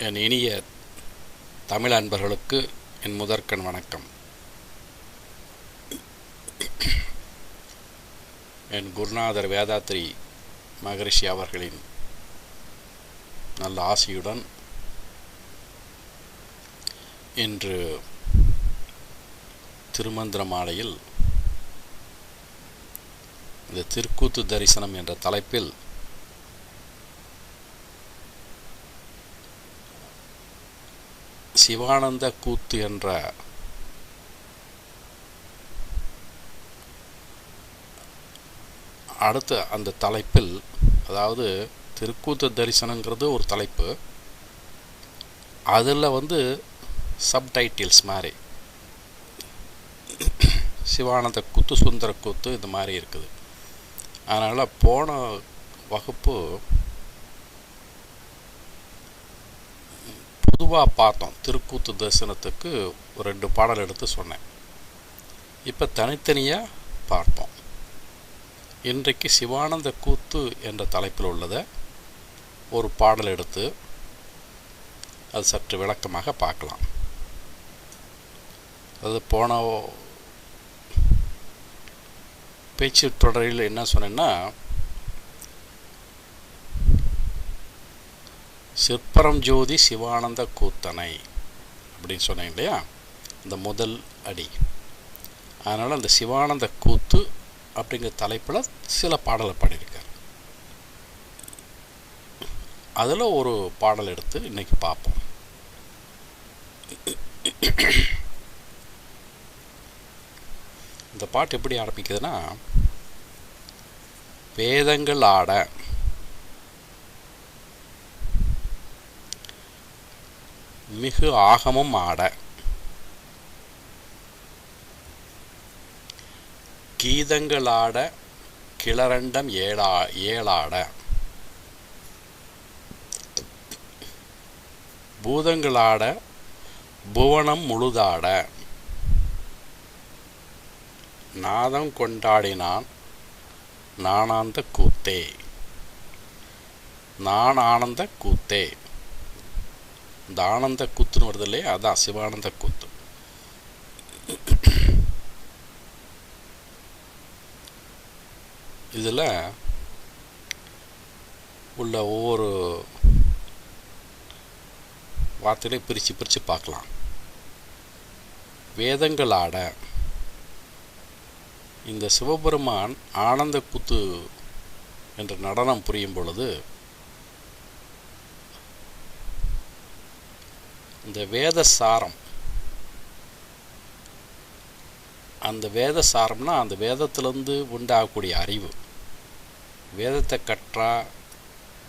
என் இனிய தமிழ் அன்பர்களுக்கு என் முதற்கண் வணக்கம். என் குருநாதர் வேதாத்ரி மகரிஷி அவர்களின் நல்ல ஆசியுடன் இன்று திருமந்திர மாலையில் இந்த திருக்கூத்து தரிசனம் என்ற தலைப்பில் சிவானந்த கூத்து என்ற அடுத்த அந்த தலைப்பில், அதாவது திருக்கூத்து தரிசனங்கிறது ஒரு தலைப்பு, அதில் சப்டைட்டில்ஸ் மாதிரி சிவானந்த கூத்து, சுந்தர கூத்து, இது மாதிரி இருக்குது. அதனால் போன வகுப்பு பொதுவாக பார்த்தோம். திருக்கூத்து தரிசனத்துக்கு ஒரு 2 பாடல் எடுத்து சொன்னேன். இப்போ தனித்தனியாக பார்ப்போம். இன்றைக்கு சிவானந்த கூத்து என்ற தலைப்பில் உள்ளதை ஒரு பாடல் எடுத்து அது சற்று விளக்கமாக பார்க்கலாம். அது போன பேச்சு தொடரில் என்ன சொன்னேன்னா, சிற்பரம் ஜோதி சிவானந்த கூத்தனை அப்படின்னு சொன்னேன் இல்லையா, இந்த முதல் அடி. அதனால் அந்த சிவானந்த கூத்து அப்படிங்கிற தலைப்பில் சில பாடலை பாடியிருக்கார். அதில் ஒரு பாடல் எடுத்து இன்னைக்கு பார்ப்போம். இந்த பாட்டு எப்படி ஆரம்பிக்குதுன்னா, வேதங்கள் ஆட மிகு ஆகமம் ஆட கீதங்களாட கிளரண்டம் ஏழாட பூதங்களாட புவனம் முழுதாட நாதம் கொண்டாடினான் நானாந்த கூத்தே, நான் ஆனந்த கூத்தே. இந்த ஆனந்த கூத்துன்னு வருது இல்லையா, அதான் சிவானந்த கூத்து. இதில் உள்ள ஒவ்வொரு வார்த்தைகளையும் பிரித்து பார்க்கலாம். வேதங்கள் ஆட, இந்த சிவபெருமான் ஆனந்த கூத்து என்ற நடனம் புரியும் பொழுது இந்த வேதசாரம், அந்த வேதசாரம்னா அந்த வேதத்திலேருந்து உண்டாகக்கூடிய அறிவு, வேதத்தை கற்றா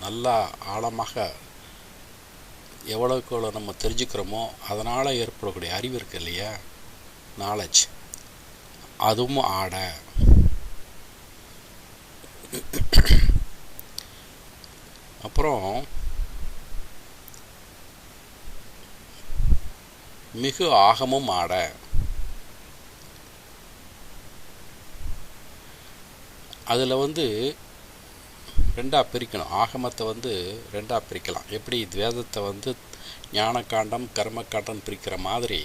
நல்லா ஆழமாக எவ்வளோக்கு எவ்வளோ நம்ம தெரிஞ்சுக்கிறோமோ அதனால் ஏற்படக்கூடிய அறிவு இருக்குது இல்லையா, நாலேஜ், அதுவும் ஆட. அப்புறம் மிகு ஆகமும் ஆட, அதில் 2ஆக பிரிக்கணும். ஆகமத்தை 2ஆக பிரிக்கலாம். எப்படி வேதத்தை ஞானகாண்டம் கர்மகாண்டம் பிரிக்கிற மாதிரி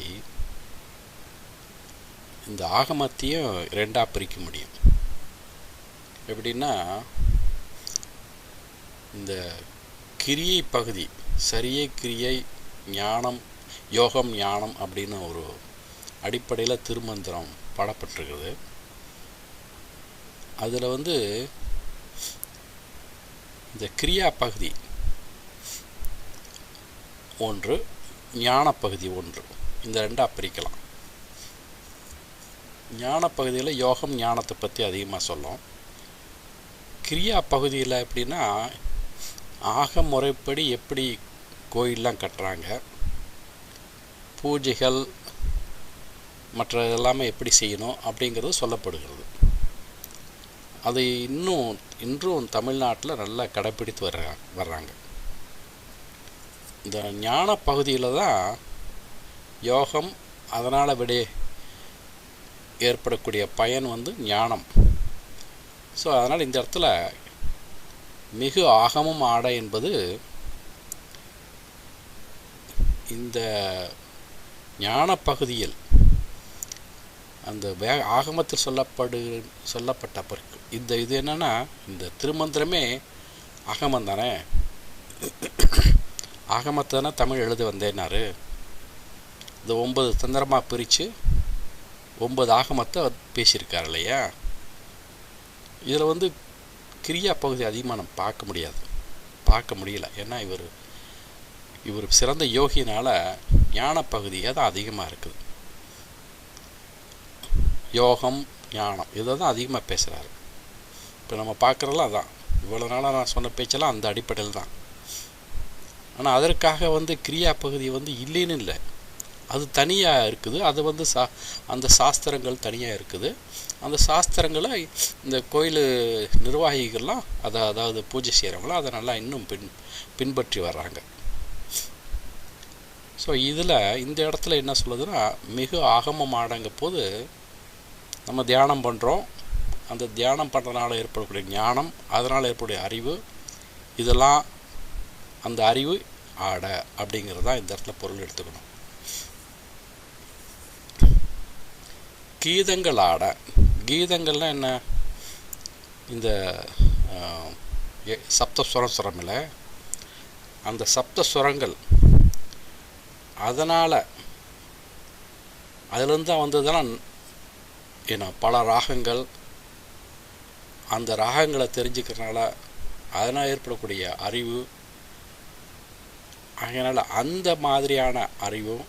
இந்த ஆகமத்தையும் 2ஆக பிரிக்க முடியும். எப்படின்னா, இந்த கிரியை பகுதி, சரியை கிரியை ஞானம் யோகம் ஞானம் அப்படின்னு ஒரு அடிப்படையில் திருமந்திரம் பாடப்பட்டிருக்குது. அதில் இந்த கிரியா பகுதி ஒன்று, ஞான பகுதி ஒன்று, இந்த 2ஆக பிரிக்கலாம். ஞான பகுதியில் யோகம் ஞானத்தை பற்றி அதிகமாக சொல்லும். கிரியா பகுதியில் எப்படின்னா, ஆக முறைப்படி எப்படி கோயிலெலாம் கட்டுறாங்க, பூஜைகள் மற்ற எல்லாமே எப்படி செய்யணும் அப்படிங்கிறது சொல்லப்படுகிறது. அது இன்றும் தமிழ்நாட்டில் நல்லா கடைப்பிடித்து வர்றாங்க. இந்த ஞான பகுதியில் தான் யோகம், அதனால் ஏற்படக்கூடிய பயன் ஞானம். ஸோ அதனால் இந்த இடத்துல மிகு ஆகமும் ஆட என்பது இந்த ஞான பகுதியில் அந்த ஆகமத்தில் சொல்லப்பட்ட பிறகு இது என்னன்னா, இந்த திருமந்திரமே ஆகமம் தானே. ஆகமத்தை தானே தமிழ் எழுத வந்தேன்னாரு. இந்த 9 தந்திரமாக பிரித்து 9 ஆகமத்தை பேசியிருக்கார் இல்லையா. இதில் கிரியா பகுதி அதிகமாக நம்ம பார்க்க முடியல. ஏன்னா இவர் சிறந்த யோகினால் ஞான பகுதியாக தான் அதிகமாக இருக்குது. யோகம் ஞானம் இதை தான் அதிகமாக பேசுகிறாரு. இப்போ நம்ம பார்க்குறதெல்லாம் அதான். இவ்வளோ நாளாக நான் சொன்ன பேச்செல்லாம் அந்த அடிப்படையில் தான். ஆனால் அதற்காக கிரியா பகுதி இல்லைன்னு இல்லை, அது தனியாக இருக்குது. அது அந்த சாஸ்திரங்கள் தனியாக இருக்குது. அந்த சாஸ்திரங்களை இந்த கோயில் நிர்வாகிகள்லாம் அதாவது பூஜை செய்கிறவங்களாம் அதை நல்லா இன்னும் பின்பற்றி வர்றாங்க. ஸோ இதில் இந்த இடத்துல என்ன சொல்லுதுன்னா, மிக ஆகமமாடங்க போது நம்ம தியானம் பண்ணுறோம். அந்த தியானம் பண்ணுறதுனால ஏற்படக்கூடிய ஞானம், அதனால் ஏற்படக்கூடிய அறிவு, இதெல்லாம் அந்த அறிவு ஆட அப்படிங்கிறது தான் இந்த இடத்துல பொருள் எடுத்துக்கணும். கீதங்கள் ஆட. கீதங்கள்லாம் என்ன? இந்த சப்தஸ்வரம் சுரமில்ல, அந்த சப்தஸ்வரங்கள் அதனால் அதுலேருந்து தான் வந்ததுதான் பல ராகங்கள். அந்த ராகங்களை தெரிஞ்சுக்கிறதுனால அதனால் ஏற்படக்கூடிய அறிவு, அதனால் அந்த மாதிரியான அறிவும்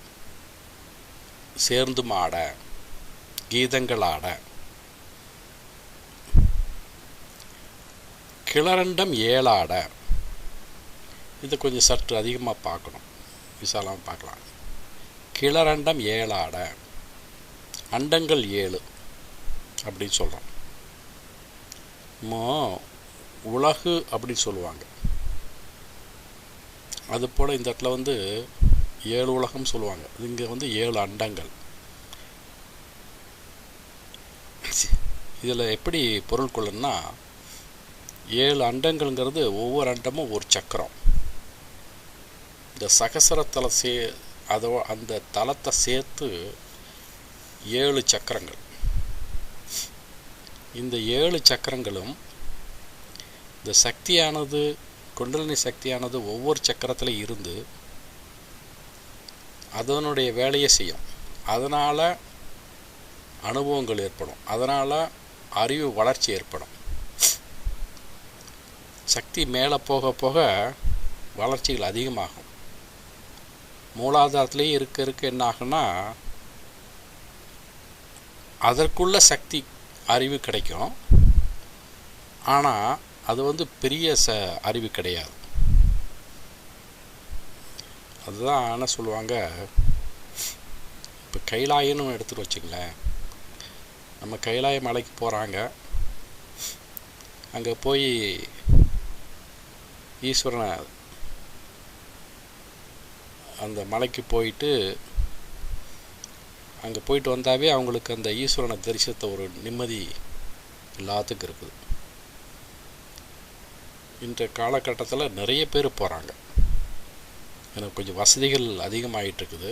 சேர்ந்தும் ஆட, கீதங்கள் ஆட. கிளரண்டம் ஏழாட. இதை கொஞ்சம் சற்று அதிகமாக பார்க்கணும், விசாலமாக பார்க்கலாம். கிளரண்டம் ஏழாட, அண்டங்கள் 7 அப்படின்னு சொல்கிறோம். உலகு அப்படின்னு சொல்லுவாங்க. அதுபோல் இந்த இடத்துல 7 உலகம் சொல்லுவாங்க. இங்கே 7 அண்டங்கள். இதில் எப்படி பொருள் கொள்ளணும்னா, 7 அண்டங்கள்ங்கிறது ஒவ்வொரு அண்டமும் ஒரு சக்கரம். இந்த சகசரத்தலை அந்த தலத்தை சேர்த்து 7 சக்கரங்கள். இந்த 7 சக்கரங்களும் இந்த சக்தியானது, குண்டலினி சக்தியானது ஒவ்வொரு சக்கரத்தில் இருந்து அதனுடைய வேலையை செய்யும். அதனால் அனுபவங்கள் ஏற்படும், அதனால் அறிவு வளர்ச்சி ஏற்படும். சக்தி மேலே போக போக வளர்ச்சிகள் அதிகமாகும். மூலாதாரத்திலேயே இருக்க என்ன ஆகுன்னா, அதற்குள்ள சக்தி அறிவு கிடைக்கும். ஆனால் அது பெரிய அறிவு கிடையாது. அதுதான் என்ன சொல்லுவாங்க, இப்போ கைலாயன்னு எடுத்துகிட்டு வச்சுங்களேன். நம்ம கைலாய மலைக்கு போகிறாங்க. அங்கே போய் ஈஸ்வரனை அந்த மலைக்கு போயிட்டு அங்கே போயிட்டு வந்தாவே அவங்களுக்கு அந்த ஈஸ்வரனை தரிசித்த ஒரு நிம்மதி எல்லாத்துக்கும் இருக்குது. இன்றைய காலகட்டத்தில் நிறைய பேர் போகிறாங்க. எனக்கு கொஞ்சம் வசதிகள் அதிகமாகிட்டு இருக்குது.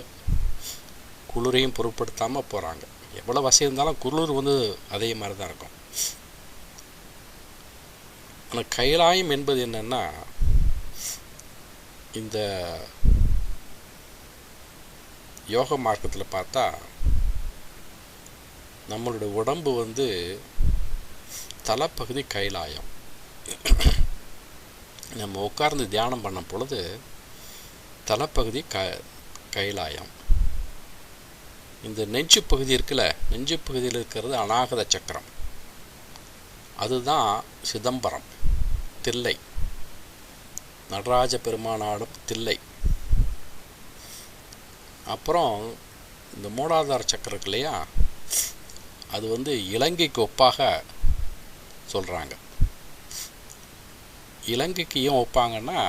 குளிரையும் பொருட்படுத்தாமல் போகிறாங்க. எவ்வளோ வசதி இருந்தாலும் குளிர் அதே மாதிரி தான் இருக்கும். ஆனால் கைலாயம் என்பது என்னென்னா, இந்த யோக மார்க்கத்தில் பார்த்தா நம்மளுடைய உடம்பு தலைப்பகுதி கைலாயம். நம்ம உட்கார்ந்து தியானம் பண்ண பொழுது தலைப்பகுதி கைலாயம். இந்த நெஞ்சு பகுதி இருக்குல்ல, நெஞ்சு பகுதியில் இருக்கிறது அநாகத சக்கரம். அதுதான் சிதம்பரம், தில்லை, நடராஜ பெருமானாடும் தில்லை. அப்புறம் இந்த மூலாதார சக்கரம் இருக்கு இல்லையா, அது இலங்கைக்கு ஒப்பாக சொல்கிறாங்க. இலங்கைக்கு ஏன் ஒப்பாங்கன்னா,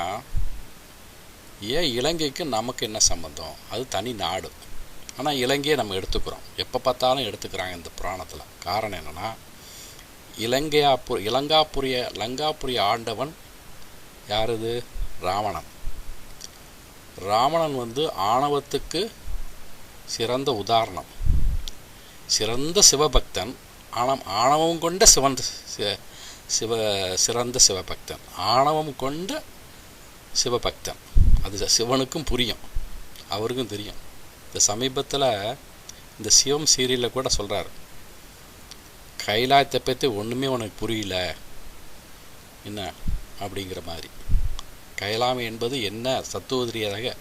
ஏன் இலங்கைக்கு நமக்கு என்ன சம்பந்தம்? அது தனி நாடு. ஆனால் இலங்கையை நம்ம எடுத்துக்கிறோம், எப்போ பார்த்தாலும் எடுத்துக்கிறாங்க இந்த புராணத்தில். காரணம் என்னென்னா, லங்காபுரிய ஆண்டவன் யார்? ராவணன். ராவணன் வந்து ஆணவத்துக்கு சிறந்த உதாரணம். சிறந்த சிவபக்தன், ஆணவம் கொண்ட சிறந்த சிவபக்தன், ஆணவம் கொண்ட சிவபக்தன். அது சிவனுக்கும் புரியும், அவருக்கும் தெரியும். இந்த சமீபத்தில் இந்த சிவம் சீரியலில் கூட சொல்கிறார், கைலாயத்தை பற்றி ஒன்றுமே உனக்கு புரியல என்ன அப்படிங்கிற மாதிரி. கைலாயம் என்பது என்ன சத்துவதிரியாக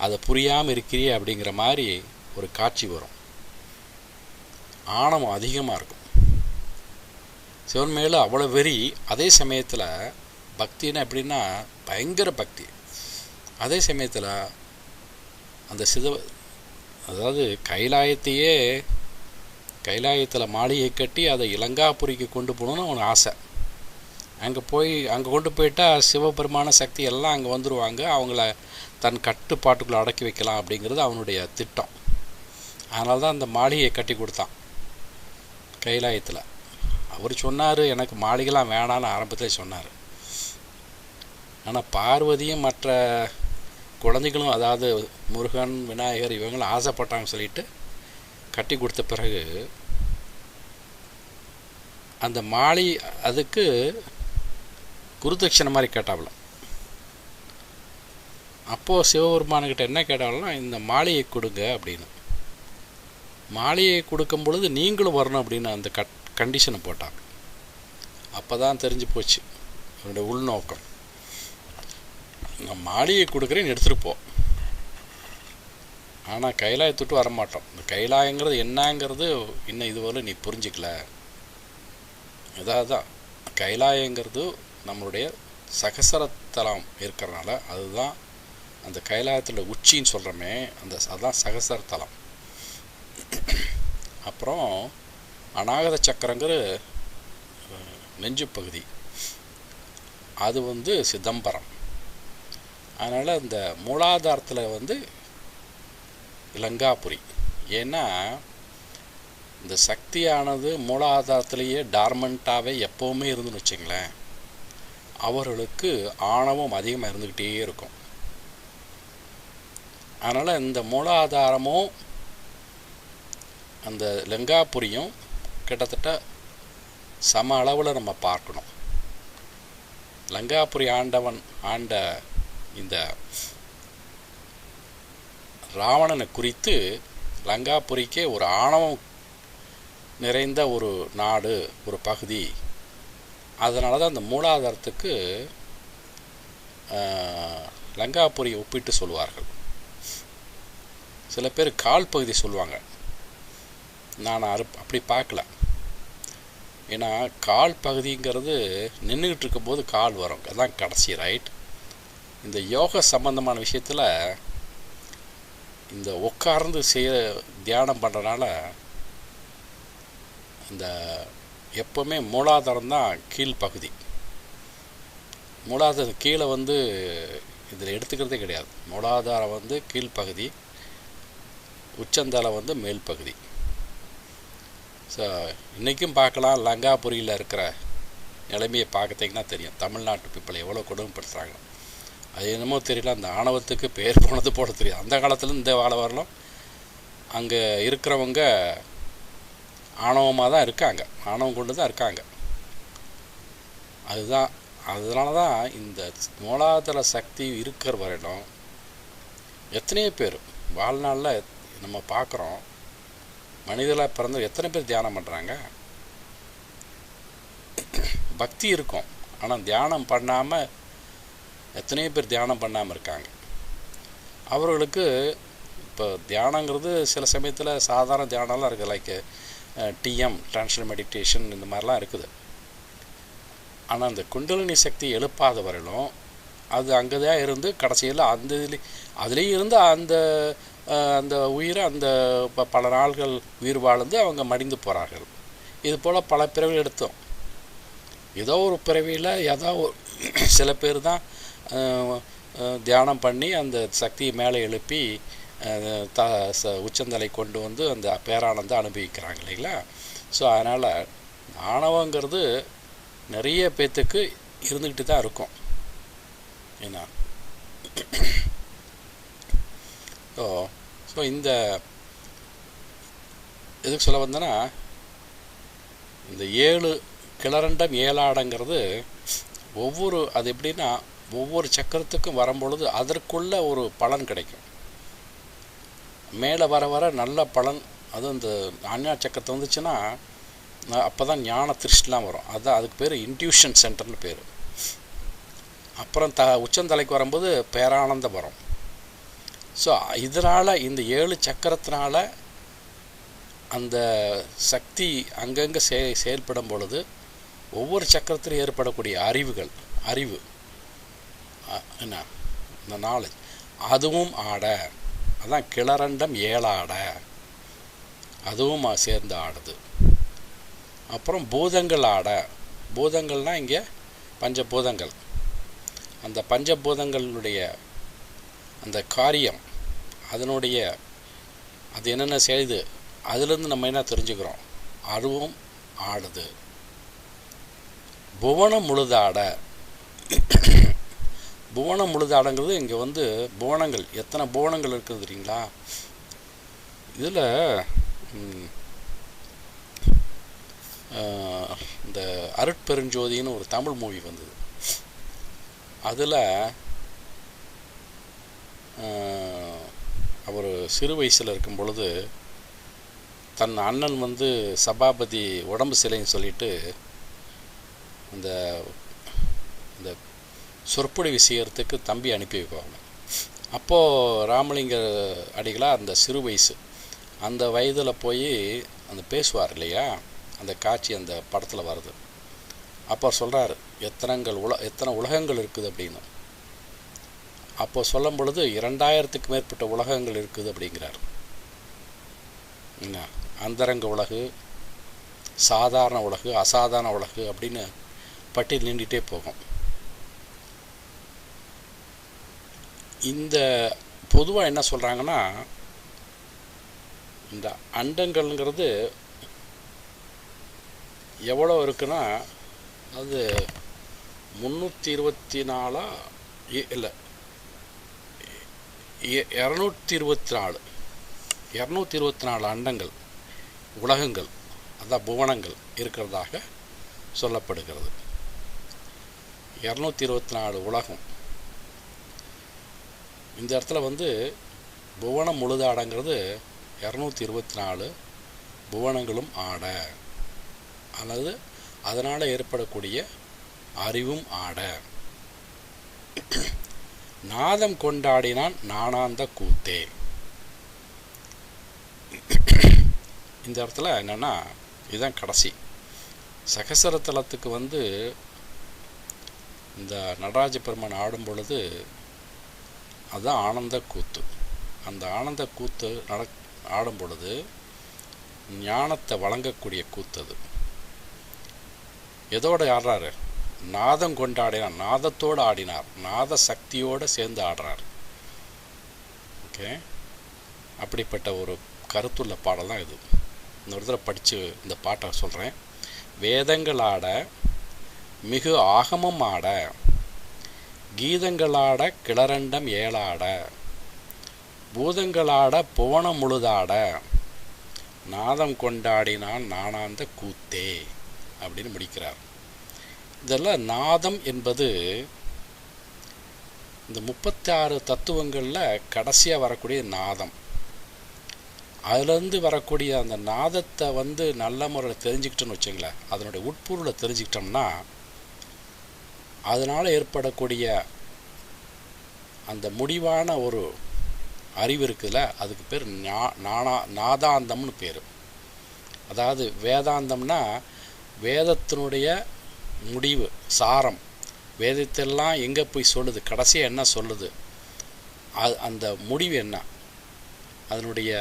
அதை புரியாமல் இருக்கிறியே அப்படிங்கிற மாதிரி ஒரு காட்சி வரும். ஆணவம் அதிகமாக இருக்கும் சிவன் மேலே, அவ்வளோ வெறி. அதே சமயத்தில் பக்தின்னா எப்படின்னா பயங்கர பக்தி. அதே சமயத்தில் அந்த அதாவது கைலாயத்தில் மாளிகை கட்டி அதை இலங்காபுரிக்கு கொண்டு போகணுன்னு அவனுக்கு ஆசை. அங்கே கொண்டு போயிட்டால் சிவபெருமான சக்தி எல்லாம் அங்கே வந்துடுவாங்க, அவங்கள தன் கட்டுப்பாட்டுக்குள்ளே அடக்கி வைக்கலாம் அப்படிங்கிறது அவனுடைய திட்டம். அதனால தான் அந்த மாளிகையை கட்டி கொடுத்தான் கைலாயத்தில். அவர் சொன்னார், எனக்கு மாளிகைலாம் வேணான்னு ஆரம்பத்தில் சொன்னார். ஆனால் பார்வதியும் மற்ற குழந்தைகளும், அதாவது முருகன், விநாயகர் இவங்களும் ஆசைப்பட்டாங்கன்னு சொல்லிட்டு கட்டி கொடுத்த பிறகு அந்த அதுக்கு குருதட்சணை மாதிரி கேட்டாவலாம். அப்போது சிவபெருமானுக்கிட்ட என்ன கேட்டாலும், இந்த மாளிகை கொடுங்க அப்படின்னு. மாளிகையை கொடுக்கும் பொழுது நீங்களும் வரணும் அப்படின்னு அந்த கண்டிஷனை போட்டாங்க. அப்போ தான் தெரிஞ்சு போச்சு என்னுடைய உள்நோக்கம். நான் மாளிகை கொடுக்குறேன்னு எடுத்துகிட்டு போ, ஆனால் கைலாயத்துட்டு வரமாட்டோம். இந்த கைலாயங்கிறது என்னங்கிறது இன்னும் இதுவரை நீ புரிஞ்சிக்கல. அதான் கைலாயங்கிறது நம்மளுடைய சகசரத்தலம் இருக்கிறனால, அதுதான் அந்த கைலாயத்தில் உச்சின்னு சொல்கிறோமே, அதுதான் சகசரத்தலம். அப்புறம் அநாகத சக்கரங்கிற நெஞ்சு பகுதி, அது வந்து சிதம்பரம். அதனால் இந்த மூலாதாரத்தில் வந்து இலங்காபுரி. ஏன்னா இந்த சக்தியானது மூலாதாரத்திலேயே டார்மெண்ட்டாகவே எப்போவுமே இருந்துன்னு வச்சுங்களேன், அவர்களுக்கு ஆணவம் அதிகமாக இருந்துக்கிட்டே இருக்கும். அதனால் இந்த மூலாதாரமும் அந்த லங்காபுரியும் கிட்டத்தட்ட சம அளவில் நம்ம பார்க்கணும். லங்காபுரி ஆண்ட இந்த ராவணனை குறித்து லங்காபுரிக்கே ஒரு ஆணவம் நிறைந்த ஒரு நாடு, ஒரு பகுதி. அதனால தான் அந்த மூலாதாரத்துக்கு லங்காபுரி ஒப்பிட்டு சொல்லுவார்கள். சில பேர் கால் பகுதி சொல்லுவாங்க, நான் அப்படி பார்க்கல. ஏன்னா கால் பகுதிங்கிறது நின்றுக்கிட்டு இருக்கும்போது கால் வரும், அதுதான் கடைசி, ரைட். இந்த யோக சம்பந்தமான விஷயத்தில் இந்த உட்கார்ந்து தியானம் பண்ணுறதுனால இந்த எப்போவுமே மூலாதாரம் தான் கீழ்ப்பகுதி. மூலாதாரம் கீழே வந்து இதில் எடுத்துக்கிறதே கிடையாது. மூலாதாரம் வந்து கீழ்ப்பகுதி, உச்சந்தலை வந்து மேல் பகுதி. ஸோ இன்றைக்கும் பார்க்கலாம், லங்காபுரியில் இருக்கிற நிலைமையை பார்க்கறதுக்குன்னா தெரியும் தமிழ்நாட்டு பீப்பிளை எவ்வளோ கொடுமைப்படுத்துகிறாங்க. அது என்னமோ தெரியல, அந்த ஆணவத்துக்கு பேர் போனது போட தெரியும். அந்த காலத்தில் இந்த காலம் வரலாம் அங்கே இருக்கிறவங்க ஆணவமாக தான் இருக்காங்க, ஆணவம் கொண்டு தான் இருக்காங்க. அதனால தான் இந்த மூலாதார சக்தி இருக்கிற வரையிலும் எத்தனையோ பேர் வாழ்நாளில் நம்ம பார்க்குறோம், மனிதர்களாக பிறந்த எத்தனை பேர் தியானம் பண்ணுறாங்க. பக்தி இருக்கும், ஆனால் தியானம் பண்ணாமல் எத்தனையோ பேர் தியானம் பண்ணாமல் இருக்காங்க. அவர்களுக்கு இப்போ தியானங்கிறது சில சமயத்தில் சாதாரண தியானம்லாம் இருக்குது, லைக் டிஎம் ட்ரான்ஸ்ஃபர் மெடிடேஷன் இந்த மாதிரிலாம் இருக்குது. ஆனால் அந்த குண்டலினி சக்தி எழுப்பாத வரையிலும் அது அங்கே தான் இருந்து கடைசியில் அதுலேயும் இருந்து அந்த உயிரை பல நாள்கள் உயிர் வாழ்ந்து அவங்க மடிந்து போகிறார்கள். இது போல் பல பிறவிகள் எடுத்தோம். ஏதோ ஒரு பிறவியில் சில பேர் தான் தியானம் பண்ணி அந்த சக்தியை மேலே எழுப்பி உச்சந்தலை கொண்டு வந்து அந்த பேரானந்தம் அனுபவிக்கிறாங்க இல்லைங்களா. ஸோ அதனால் ஆணவங்கிறது நிறைய பேர்த்துக்கு இருந்துக்கிட்டு தான் இருக்கும். ஏன்னா ஸோ ஸோ இந்த எதுக்கு சொல்ல வந்தேன்னா, இந்த 7 கிளரண்டம் ஏழாடங்கிறது அது எப்படின்னா ஒவ்வொரு சக்கரத்துக்கும் வரும்பொழுது அதற்குள்ள ஒரு பலன் கிடைக்கும். மேலே வர வர நல்ல பலன். அதுவும் இந்த ஆஞ்ஞா சக்கரத்தை வந்துச்சுன்னா அப்போ தான் ஞான திருஷ்டிலாம் வரும். அதுதான் அதுக்கு பேர் இன்ட்யூஷன் சென்டர்னு பேர். அப்புறம் உச்சந்தலைக்கு வரும்போது பேரானந்தம் வரும். ஸோ இதனால் இந்த 7 சக்கரத்தினால அந்த சக்தி அங்கங்கே செயல்படும் பொழுது ஒவ்வொரு சக்கரத்திலும் ஏற்படக்கூடிய அறிவு என்ன, இந்த நாலேஜ், அதுவும் ஆட. அதான் கிளரண்டம் ஏழாட, அதுவும் சேர்ந்து ஆடுது. அப்புறம் பூதங்கள் ஆட. பூதங்கள்னால் இங்கே பஞ்சபூதங்கள். அந்த பஞ்சபூதங்களுடைய அந்த காரியம், அதனுடைய அது என்னென்ன செய்யுது, அதுலேருந்து நம்ம என்ன தெரிஞ்சுக்கிறோம், அதுவும் ஆடுது. புவனம் முழுதாட. புவனம் முழுதாடங்கிறது இங்கே வந்து புவனங்கள், எத்தனை புவனங்கள் இருக்குது தெரியுங்களா? இதில் இந்த அருட்பெருஞ்சோதின்னு ஒரு தமிழ் மூவி வந்தது. அதில் அவர் சிறு வயசில் இருக்கும் பொழுது தன் அண்ணன் வந்து சபாபதி உடம்பு சிலைன்னு சொல்லிட்டு இந்த இந்த சொற்பொழிவு செய்யறதுக்கு தம்பி அனுப்பி வைப்பாங்க. அப்போது ராமலிங்க அடிகளார் அந்த சிறு வயசு, அந்த வயதில் போய் அந்த பேசுவார் இல்லையா, அந்த காட்சி அந்த படத்தில் வருது. அப்போ சொல்கிறாரு எத்தனை உலகங்கள் இருக்குது அப்படின்னு. அப்போ சொல்லும் பொழுது 2000க்கு மேற்பட்ட உலகங்கள் இருக்குது அப்படிங்கிறார். என்ன, அந்தரங்க உலகு, சாதாரண உலகு, அசாதாரண உலகு அப்படின்னு பட்டியல் நீண்டிகிட்டே போகும். இந்த பொதுவாக என்ன சொல்கிறாங்கன்னா, இந்த அண்டங்கள்ங்கிறது எவ்வளோ இருக்குன்னா, அது 324 இல்லை 224 அண்டங்கள், உலகங்கள், அதான் புவனங்கள் இருக்கிறதாக சொல்லப்படுகிறது. 224 உலகம். இந்த இடத்துல வந்து புவனம் முழுதாடங்கிறது 224 புவனங்களும் ஆட, அல்லது அதனால் ஏற்படக்கூடிய அறிவும் ஆட. நாதம் கொண்டாடினான் நானாந்த கூத்தே. இந்த இடத்துல என்னென்னா, இதுதான் கடைசி சகசரத்தலத்துக்கு வந்து இந்த நடராஜ பெருமான் ஆடும் பொழுது அதுதான் ஆனந்த கூத்து. அந்த ஆனந்த கூத்து ஆடும் பொழுது ஞானத்தை வழங்கக்கூடிய கூத்து. அது எதோடு ஆடுறாரு, நாதம் கொண்டாடினார், நாதத்தோடு ஆடினார், நாத சக்தியோடு சேர்ந்து ஆடுறார். ஓகே, அப்படிப்பட்ட ஒரு கருத்துள்ள பாடல் தான் இது. இன்னொரு தடவை படித்து இந்த பாட்டை சொல்கிறேன். வேதங்கள் ஆட, மிகு ஆகமம் ஆட, கீதங்களாட கிளரண்டம் ஏழாட, பூதங்களாட புவனம் முழுதாட, நாதம் கொண்டாடினான் நானாந்த கூத்தே அப்படின்னு முடிக்கிறார். இதெல்லாம் நாதம் என்பது இந்த 36 தத்துவங்களில் கடைசியாக வரக்கூடிய நாதம். அதுலேருந்து வரக்கூடிய அந்த நாதத்தை வந்து நல்ல முறையில் தெரிஞ்சுக்கிட்டோன்னு வச்சுங்களேன், அதனுடைய உட்பொருளை தெரிஞ்சுக்கிட்டோம்னா அதனால் ஏற்படக்கூடிய அந்த முடிவான ஒரு அறிவு இருக்குதுல்ல, அதுக்கு பேர் நாதாந்தம்னு பேர். அதாவது வேதாந்தம்னா வேதத்தினுடைய முடிவு, சாரம், வேதத்தெல்லாம் எங்கே போய் சொல்லுது, கடைசியாக என்ன சொல்லுது, அந்த முடிவு என்ன, அதனுடைய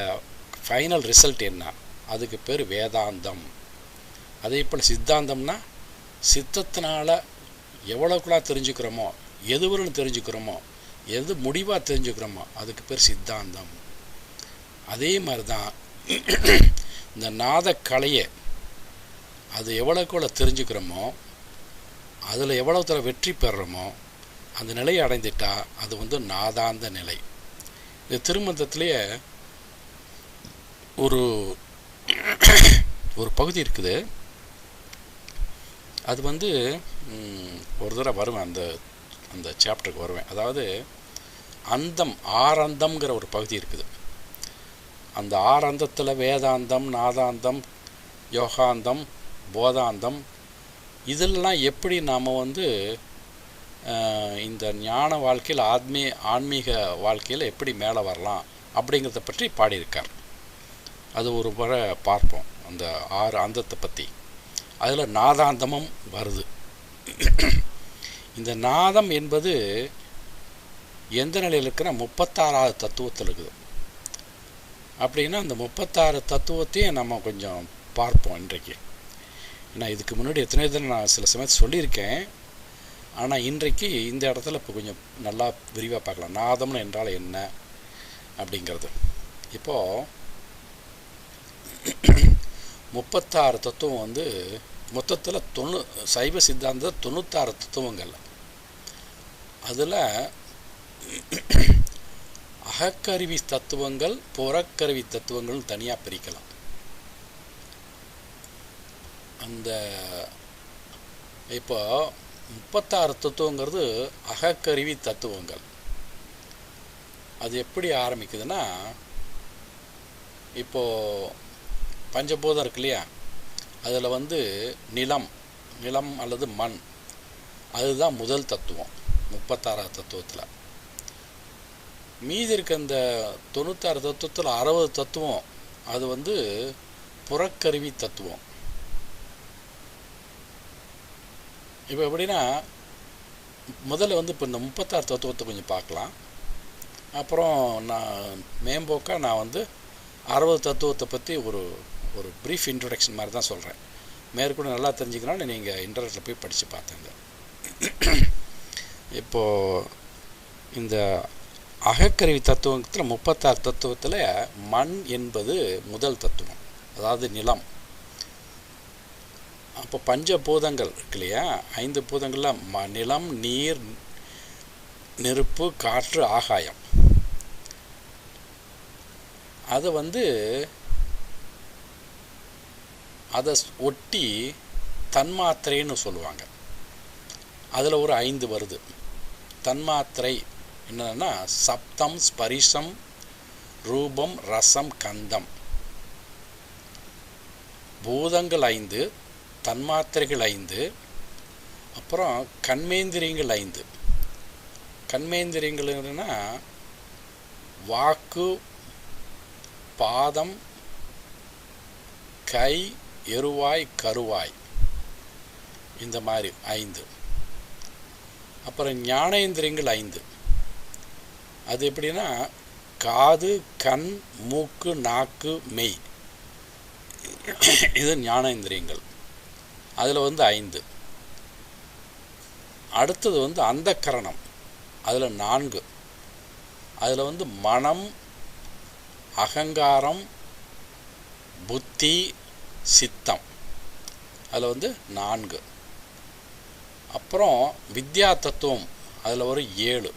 ஃபைனல் ரிசல்ட் என்ன, அதுக்கு பேர் வேதாந்தம். அதே போல் சித்தாந்தம்னா சித்தத்தினால் எவ்வளோக்குள்ளா தெரிஞ்சுக்கிறோமோ, எதுவரையும் தெரிஞ்சுக்கிறோமோ, எது முடிவாக தெரிஞ்சுக்கிறோமோ அதுக்கு பேர் சித்தாந்தம். அதே மாதிரி தான் இந்த நாத கலையை அது எவ்வளோக்குள்ள தெரிஞ்சுக்கிறோமோ, அதில் எவ்வளோ தூரம் வெற்றி பெறுறோமோ, அந்த நிலையை அடைந்துட்டால் அது வந்து நாதாந்த நிலை. இந்த திருமந்திரத்திலேயே ஒரு ஒரு பகுதி இருக்குது. அது ஒரு தடவை வருவேன், அந்த சாப்டருக்கு வருவேன். அதாவது அந்தம், ஆறந்தம்ங்கிற ஒரு பகுதி இருக்குது. அந்த ஆறந்தத்தில் வேதாந்தம், நாதாந்தம், யோகாந்தம், போதாந்தம், இதெல்லாம் எப்படி நாம் இந்த ஞான வாழ்க்கையில் ஆன்மீக வாழ்க்கையில் எப்படி மேலே வரலாம் அப்படிங்கிறத பற்றி பாடியிருக்கார். அது ஒரு முறை பார்ப்போம், அந்த 6 அந்தத்தை பற்றி. அதில் நாதாந்தமும் வருது. இந்த நாதம் என்பது எந்த நிலையில் இருக்குன்னா 36வது தத்துவத்தில் இருக்குது. அப்படின்னா அந்த 36 தத்துவத்தையும் நம்ம கொஞ்சம் பார்ப்போம் இன்றைக்கு. ஏன்னா இதுக்கு முன்னாடி எத்தனை இதில் நான் சில சமயத்தில் சொல்லியிருக்கேன். ஆனால் இன்றைக்கு இந்த இடத்துல இப்போ கொஞ்சம் நல்லா விரிவாக பார்க்கலாம். நாதம்னு என்றால் என்ன அப்படிங்கிறது. இப்போது 36 தத்துவம் மொத்தத்தில் சைவ சித்தாந்த 96 தத்துவங்கள். அதில் அகக்கருவி தத்துவங்கள், புறக்கருவி தத்துவங்கள் தனியாக பிரிக்கலாம். அந்த இப்போ 36 தத்துவங்கிறது அகக்கருவி தத்துவங்கள். அது எப்படி ஆரம்பிக்குதுன்னா, இப்போது பஞ்சபூதம் இருக்கு இல்லையா, அதில் நிலம் அல்லது மண், அதுதான் முதல் தத்துவம் 36 தத்துவத்தில். மீதி இருக்க இந்த 96 தத்துவத்தில் 60 தத்துவம் அது புறக்கருவி தத்துவம். இப்போ எப்படின்னா, முதல்ல இப்போ இந்த 36 தத்துவத்தை கொஞ்சம் பார்க்கலாம். அப்புறம் நான் மேம்போக்காக நான் 60 தத்துவத்தை பற்றி ஒரு ப்ரீஃப் இன்ட்ரொடக்ஷன் மாதிரி தான் சொல்கிறேன். மேற்கொண்டு நல்லா தெரிஞ்சுக்கணும்னு நீங்கள் இன்டர்நெட்டில் போய் படித்து பார்த்துங்க. இப்போது இந்த அகக்கருவி தத்துவத்தில் 36 தத்துவத்தில் மண் என்பது முதல் தத்துவம், அதாவது நிலம். அப்போ பஞ்சபூதங்கள் இருக்கு இல்லையா, 5 பூதங்களில் நிலம், நீர், நெருப்பு, காற்று, ஆகாயம். அது அதை ஒட்டி தன்மாத்திரைன்னு சொல்லுவாங்க. அதில் ஒரு 5 வருது. தன்மாத்திரை என்னன்னா சப்தம், ஸ்பரிசம், ரூபம், ரசம், கந்தம். பூதங்கள் 5, தன்மாத்திரைகள் 5, அப்புறம் கண்மேந்திரியங்கள் 5. கண்மேந்திரியங்கள் என்னன்னா வாக்கு, பாதம், கை, எருவாய், கருவாய், இந்த மாதிரி 5. அப்புறம் ஞானேந்திரியங்கள் 5. அது எப்படின்னா காது, கண், மூக்கு, நாக்கு, மெய், இது ஞானேந்திரியங்கள். அதில் 5. அடுத்தது அந்த கரணம், அதில் 4. அதில் மனம், அகங்காரம், புத்தி, சித்தம், அதில் 4. அப்புறம் வித்யா தத்துவம், அதில் ஒரு 7.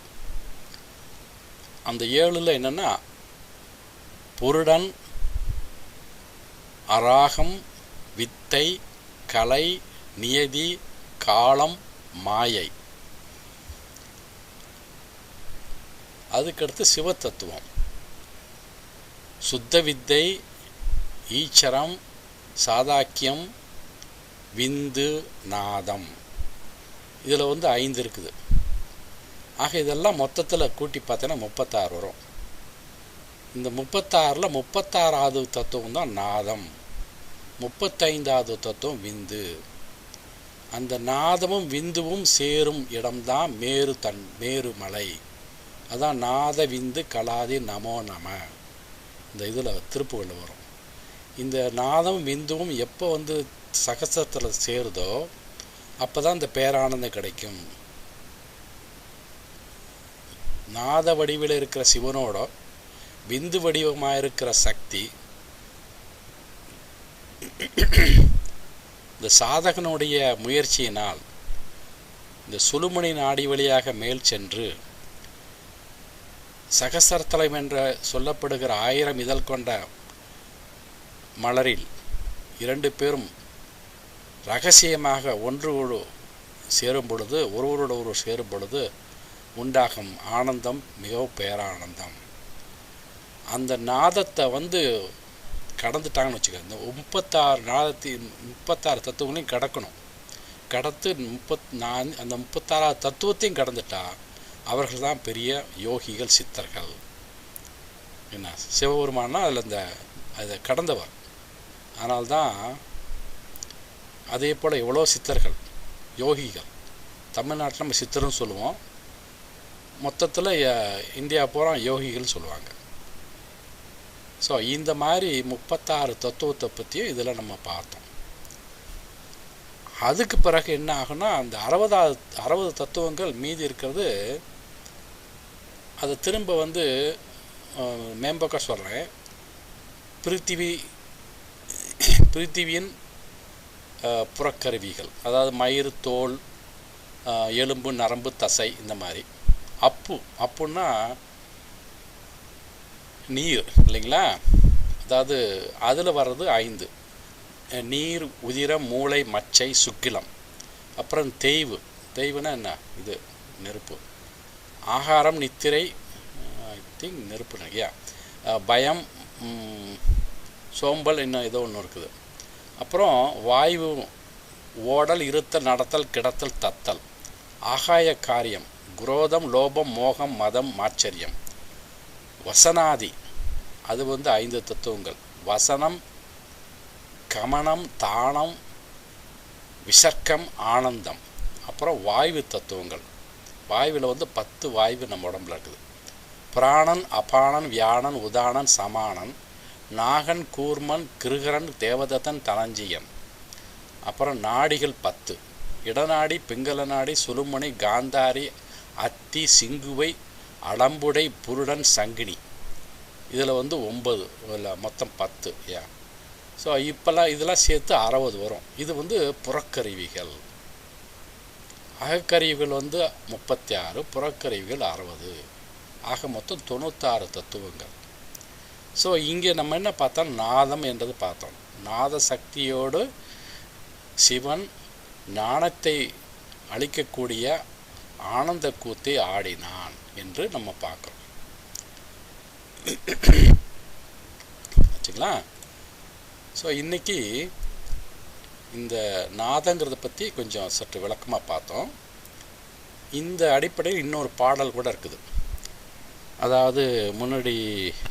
அந்த 7ல் என்னென்னா புருடன், அராகம், வித்தை, கலை, நியதி, காலம், மாயை. அதுக்கடுத்து சிவத்தத்துவம், சுத்த வித்தை, ஈச்சரம், சாதாக்கியம், விந்து, நாதம். இதில் 5 இருக்குது. ஆக இதெல்லாம் மொத்தத்தில் கூட்டி பார்த்தோன்னா 36 வரும். இந்த 36ல் 36வது தத்துவம் தான் நாதம், 35வது தத்துவம் விந்து. அந்த நாதமும் விந்துவும் சேரும் இடம்தான் மேருமலை. அதான் நாத விந்து கலாதி நமோ நம. இந்த இதில் திருப்புகளில் வரும். இந்த நாதமும் விந்துவும் எப்போ சகசத்தில் சேருதோ அப்போ தான் இந்த பேரானந்தம் கிடைக்கும். நாத வடிவில் இருக்கிற சிவனோட விந்து வடிவமாக இருக்கிற சக்தி இந்த சாதகனுடைய முயற்சியினால் இந்த சுழுமணி நாடி வழியாக மேல் சென்று சகசரத்தலம் என்ற சொல்லப்படுகிற 1000 இதழ் கொண்ட மலரில் 2 பேரும் ரகசியமாக ஒன்றோடு சேரும் பொழுது, ஒருவரோடு ஒருவர் சேரும் பொழுது உண்டாகும் ஆனந்தம் மிகவும் பேரானந்தம். அந்த நாதத்தை கடந்துட்டாங்கன்னு வச்சுக்க. இந்த 36 தத்துவங்களையும் கடக்கணும். கடத்து அந்த 36 தத்துவத்தையும் கடந்துட்டா அவர்கள் தான் பெரிய யோகிகள், சித்தர்கள். என்ன சிவபெருமானா அதில் அதை கடந்தவர். அதனால்தான் அதே போல் எவ்வளோ சித்தர்கள், யோகிகள். தமிழ்நாட்டில் நம்ம சித்தர்னு சொல்லுவோம், மொத்தத்தில் இந்தியா பூரா யோகிகள் சொல்லுவாங்க. ஸோ இந்த மாதிரி 36 தத்துவத்தை பற்றியும் இதில் நம்ம பார்த்தோம். அதுக்கு பிறகு என்ன ஆகுனா, அந்த 60 தத்துவங்கள் மீதி இருக்கிறது அதை திரும்ப மேம்போக்க சொல்கிறேன். பிருத்திவியின் புறக்கருவிகள், அதாவது மயிர், தோல், எலும்பு, நரம்பு, தசை, இந்த மாதிரி. அப்புன்னா நீர் இல்லைங்களா? அதாவது அதில் வர்றது 5: நீர், உதிரம், மூளை, மச்சை, சுக்கிலம். அப்புறம் தேய்வுனா என்ன? இது நெருப்பு. ஆகாரம், நித்திரை, ஐ திங்க் நெருப்பு இல்லையா? பயம், சோம்பல், இன்னும் ஏதோ ஒன்று இருக்குது. அப்புறம் வாயு, ஓடல், இருத்தல், நடத்தல், கிடத்தல், தத்தல். ஆகாய காரியம், குரோதம், லோபம், மோகம், மதம், மாச்சரியம். வசனாதி, அது 5 தத்துவங்கள். வசனம், கமனம், தானம், விசர்க்கம், ஆனந்தம். அப்புறம் வாயு தத்துவங்கள். வாயுவில் 10 வாயு நம்ம உடம்புல இருக்குது. பிராணன், அபானன், வியானன், உதானன், சமானன், நாகன், கூர்மன், கிருகரன், தேவதத்தன், தனஞ்சியன். அப்புறம் நாடிகள் 10: இடநாடி, பிங்கள நாடி, சுழுமணி, காந்தாரி, அத்தி, சிங்குவை, அடம்புடை, புருடன், சங்கினி. இதில் 9 இல்லை, மொத்தம் 10. ஸோ இப்போல்லாம் இதெல்லாம் சேர்த்து 60 வரும். இது புறக்கருவிகள். அகக்கருவிகள் 36, புறக்கருவிகள் 60. ஆக மொத்தம் 96 தத்துவங்கள். ஸோ இங்கே நம்ம என்ன பார்த்தோம்? நாதம் என்றது பார்த்தோம். நாத சக்தியோடு சிவன் ஞானத்தை அளிக்கக்கூடிய ஆனந்த கூத்தை ஆடினான் என்று நம்ம பார்க்குறோம். வச்சுங்களா? ஸோ இன்றைக்கி இந்த நாதங்கிறத பற்றி கொஞ்சம் சற்று விளக்கமாக பார்த்தோம். இந்த அடிப்படையில் இன்னொரு பாடல் கூட இருக்குது. அதாவது முன்னாடி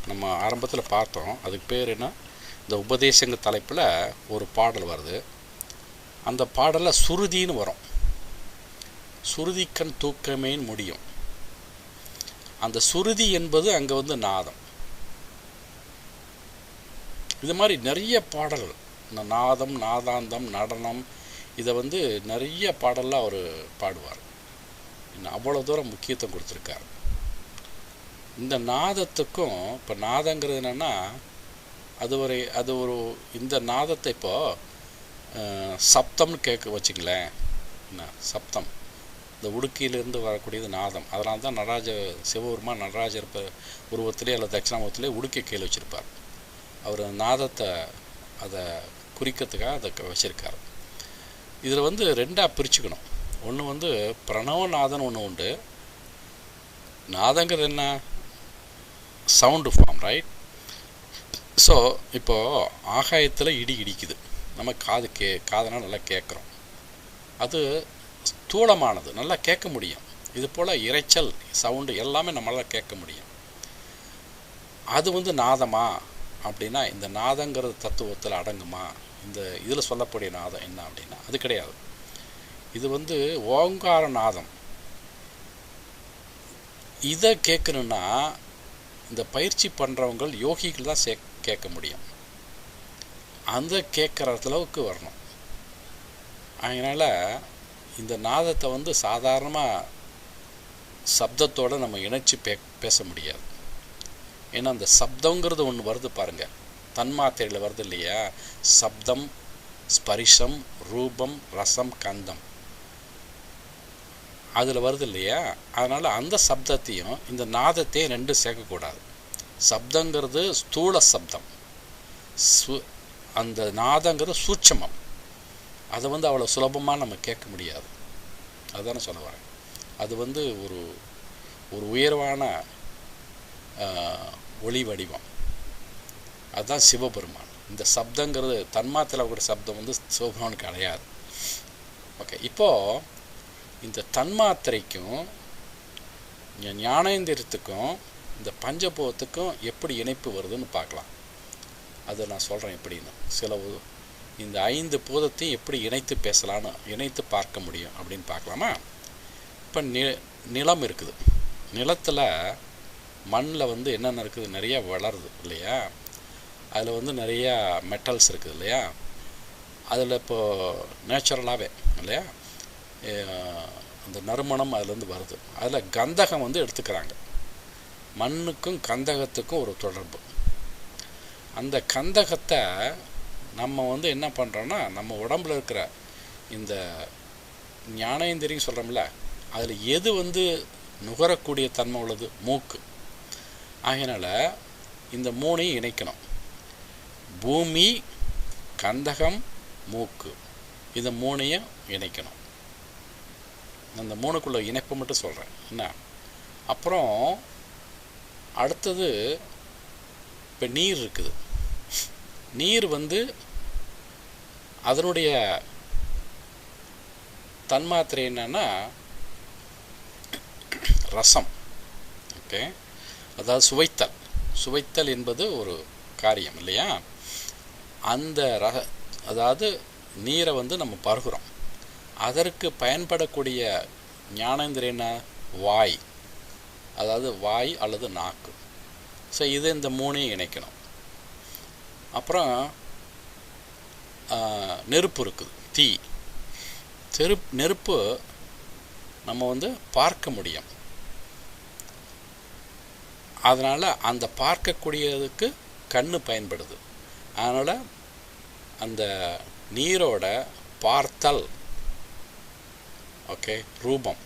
நம்ம ஆரம்பத்தில் பார்த்தோம். அதுக்கு பேர் என்ன? இந்த உபதேசங்க தலைப்பில் ஒரு பாடல் வருது. அந்த பாடலில் சுருதின்னு வரும். சுருதிக்கண் தூக்கமேன் முடியும். அந்த சுருதி என்பது அங்கே நாதம். இது மாதிரி நிறைய பாடல்கள், இந்த நாதம், நாதாந்தம், நடனம், இதை நிறைய பாடலில் அவர் பாடுவார். இன்னும் அவ்வளோ தூரம் முக்கியத்துவம் கொடுத்துருக்கார் இந்த நாதத்துக்கும். இப்போ நாதங்கிறது என்னென்னா, அது ஒரு இந்த நாதத்தை இப்போது சப்தம்னு வச்சுங்களேன். என்ன சப்தம்? இந்த உடுக்கியிலிருந்து வரக்கூடியது நாதம். அதனால தான் சிவபெருமான் நடராஜர் உருவத்திலே அல்லது தட்சிணாமூர்த்திலே உடுக்கை கையில் வச்சுருப்பார். அவர் நாதத்தை அதை குறிக்கிறதுக்காக அதை வச்சுருக்கார். இதில் 2ஆக பிரிச்சுக்கணும். ஒன்று பிரணவநாதன் ஒன்று உண்டு. நாதங்கிறது என்ன? Sound form, right? ஸோ இப்போது ஆகாயத்தில் இடி இடிக்குது, நம்ம காதனால் நல்லா கேட்குறோம். அது ஸ்தூலமானது, நல்லா கேட்க முடியும். இது போல் இரைச்சல், சவுண்டு எல்லாமே நம்மளால் கேட்க முடியும். அது நாதமா அப்படின்னா, இந்த நாதங்கிறது தத்துவத்தில் அடங்குமா? இந்த இதில் சொல்லக்கூடிய நாதம் என்ன அப்படின்னா அது கிடையாது. இது ஓங்கார நாதம். இதை கேட்கணுன்னா இந்த பயிற்சி பண்ணுறவங்க யோகிகள் தான் கேட்க முடியும். அந்த கேட்குற அளவுக்கு வரணும். அதனால் இந்த நாதத்தை சாதாரணமாக சப்தத்தோடு நம்ம இணைச்சி பேச முடியாது. ஏன்னா அந்த சப்தங்கிறது ஒன்று வருது பாருங்கள், தன்மாத்திரையில் வருது இல்லையா? சப்தம், ஸ்பரிசம், ரூபம், ரசம், கந்தம். அதில் வருது இல்லையா, அதனால் அந்த சப்தத்தையும் இந்த நாதத்தையும் ரெண்டும் சேர்க்கக்கூடாது. சப்தங்கிறது ஸ்தூல சப்தம், அந்த நாதங்கிறது சூட்சமம். அதை அவ்வளோ சுலபமாக நம்ம கேட்க முடியாது. அதுதானே சொல்ல வரேன். அது ஒரு உயர்வான ஒளி வடிவம், அதுதான் சிவபெருமான். இந்த சப்தங்கிறது தன்மாத்திரையில் ஒரு சப்தம் சிவபெருமானுக்கு அடையாது. ஓகே, இப்போது இந்த தன்மாத்திரைக்கும் ஞானேந்திரியத்துக்கும் இந்த பஞ்சபூதத்துக்கும் எப்படி இணைப்பு வருதுன்னு பார்க்கலாம். அதை நான் சொல்கிறேன் எப்படின்னு. இந்த 5 பூதத்தையும் எப்படி இணைத்து பேசலான்னு, இணைத்து பார்க்க முடியும் அப்படின்னு பார்க்கலாமா? இப்போ நிலம் இருக்குது. நிலத்தில் மண்ணில் என்னென்ன இருக்குது, நிறையா வளருது இல்லையா, அதில் நிறையா மெட்டல்ஸ் இருக்குது இல்லையா, அதில் இப்போது நேச்சுரலாகவே இல்லையா அந்த நறுமணம் அதுலேருந்து வருது. அதில் கந்தகம் எடுத்துக்கிறாங்க. மண்ணுக்கும் கந்தகத்துக்கும் ஒரு தொடர்பு. அந்த கந்தகத்தை நம்ம என்ன பண்ணுறோன்னா, நம்ம உடம்பில் இருக்கிற இந்த ஞானேந்திரியம் சொல்கிறோம்ல, அதில் எது நுகரக்கூடிய தன்மை உள்ளது? மூக்கு. ஆகையினால இந்த 3ஐயும் இணைக்கணும். பூமி, கந்தகம், மூக்கு, இந்த 3ஐயும் இணைக்கணும். அந்த 3க்குள்ள இணைப்பை மட்டும் சொல்கிறேன் என்ன. அப்புறம் அடுத்தது இப்போ நீர் இருக்குது. நீர் அதனுடைய தன்மாத்திரை என்னன்னா ரசம். ஓகே, அதாவது சுவைத்தல் என்பது ஒரு காரியம் இல்லையா. அந்த அதாவது நீரை நம்ம பருகுறோம். அதற்கு பயன்படக்கூடிய ஞானேந்திரியம் என்ன? வாய், அதாவது வாய் அல்லது நாக்கு. ஸோ இது இந்த 3ஐயும் இணைக்கணும். அப்புறம் நெருப்பு இருக்குது, தீ. நெருப்பு நம்ம பார்க்க முடியும். அதனால் அந்த பார்க்கக்கூடியதுக்கு கண்ணு பயன்படுது. அதனால் அந்த நீரோட பார்த்தல், ஓகே, ரூபம்,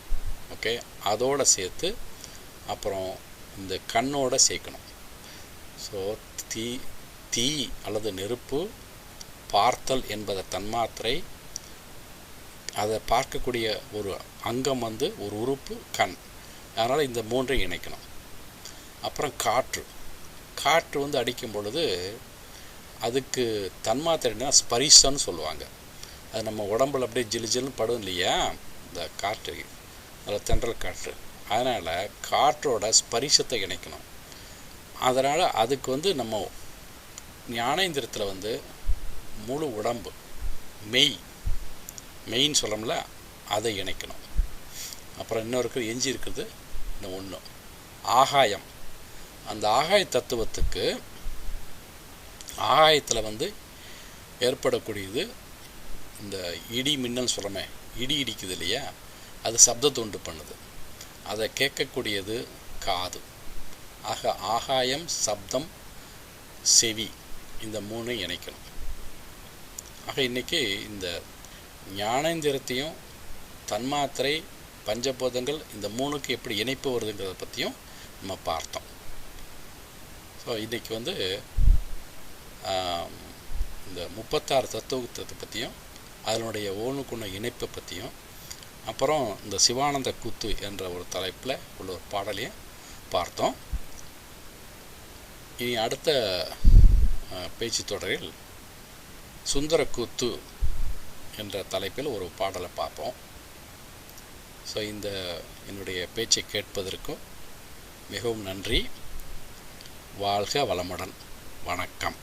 ஓகே, அதோடு சேர்த்து அப்புறம் இந்த கண்ணோட சேர்க்கணும். ஸோ தீ அல்லது நெருப்பு, பார்த்தல் என்பதை தன்மாத்திரை, அதை பார்க்கக்கூடிய ஒரு அங்கம் ஒரு உறுப்பு கண். அதனால் இந்த 3ஐயும் இணைக்கணும். அப்புறம் காற்று அடிக்கும் பொழுது அதுக்கு தன்மாத்திரைனா ஸ்பரிசன்னு சொல்லுவாங்க. அது நம்ம உடம்புல அப்படியே ஜிலுன்னு படும் இல்லையா இந்த காற்று, அதில் தென்றல் காற்று. அதனால் காற்றோட ஸ்பரிசத்தை இணைக்கணும். அதனால் அதுக்கு நம்ம ஞானேந்திரத்தில் முழு உடம்பு, மெயின் சொல்லணும்ல, அதை இணைக்கணும். அப்புறம் இன்னொரு எஞ்சி இருக்குது இன்னும் ஒன்று, ஆகாயம். அந்த ஆகாய தத்துவத்துக்கு ஆகாயத்தில் ஏற்படக்கூடியது இந்த இடி மின்னல் சொல்கிறோமே, இடி இடிக்குது இல்லையா, அது சப்தத்தை உண்டு பண்ணுது. அதை கேட்கக்கூடியது காது. ஆக ஆகாயம், சப்தம், செவி, இந்த 3ஐயும் இணைக்கணும். ஆக இன்றைக்கி இந்த ஞானேந்திரத்தையும் தன்மாத்திரை, பஞ்சபூதங்கள், இந்த 3க்கு எப்படி இணைப்பு வருதுங்கிறத பற்றியும் நம்ம பார்த்தோம். ஸோ இன்றைக்கி இந்த 36 தத்துவத்தை பற்றியும் அதனுடைய ஒன்றுக்குள்ள இணைப்பை பற்றியும், அப்புறம் இந்த சிவானந்த கூத்து என்ற ஒரு தலைப்பில் உள்ள ஒரு பாடலையும் பார்த்தோம். இனி அடுத்த பேச்சு தொடரில் சுந்தர கூத்து என்ற தலைப்பில் ஒரு பாடலை பார்ப்போம். ஸோ என்னுடைய பேச்சை கேட்பதற்கும் மிகவும் நன்றி. வாழ்க வளமுடன். வணக்கம்.